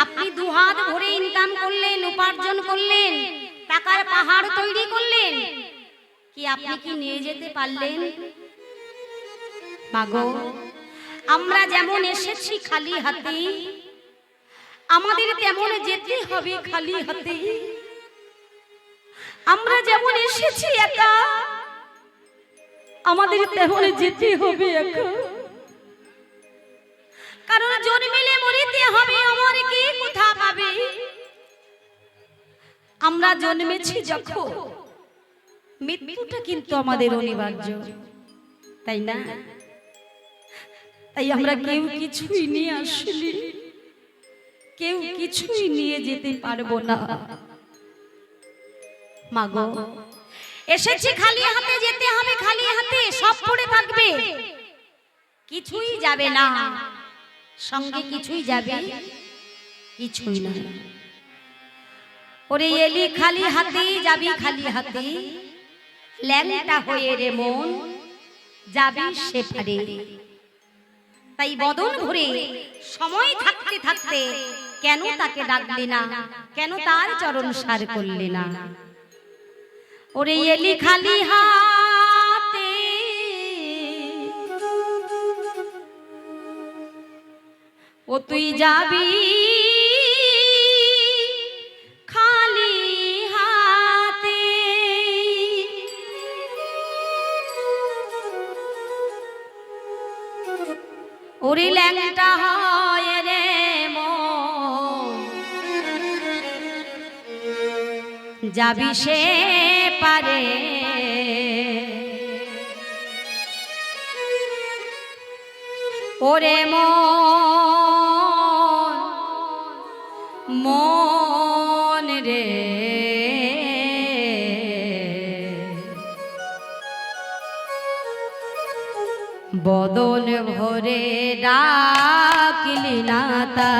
আপনি দুহাত ভরে ইনকাম করলেন, উপার্জন করলেন, টাকার পাহাড় তৈরি করলেন, কি আপনি কি নিয়ে যেতে পারলেন? মাগো, আমরা যেমন এসেছি খালি হাতে, আমাদের তেমন যেতে হবে খালি হাতে। আমরা যেমন এসেছি একা, আমাদের তেমন যেতে হবে একা। কারণ জন্মেলে মরিতে হবে, আমার কি কোথা পাবে? আমরা জন্মেছি যখন, মৃত্যুটা কিন্তু আমাদের অনিবার্য, তাই না? তাই আমরা কেউ কিছুই নিয়ে আসিনি, কেউ কিছুই নিয়ে যেতে পারবো না। মাগো, এসেছি খালি হাতে, যেতে হবে খালি হাতে। সব পড়ে থাকবে, কিছুই যাবে না, সঙ্গে কিছুই যাবে কিছুই না। ওরে এলি খালি হাতে, যাবি খালি হাতে, ল্যাংটা হয়ে রে মন যাবি সে পারে। তাই বদন ভরে সময় থাকতে থাকতে কেন তাকে ডাকলি না, কেন তার চরণ সার করলি না? ওরে এলি খালি হাতে, ও তুই যাবি খালি হাতে। ওরে ল্যাংটা হয় রে মন যাবি সে পারে। ওরে মন রে, বদন ভরে ডাকলি না তা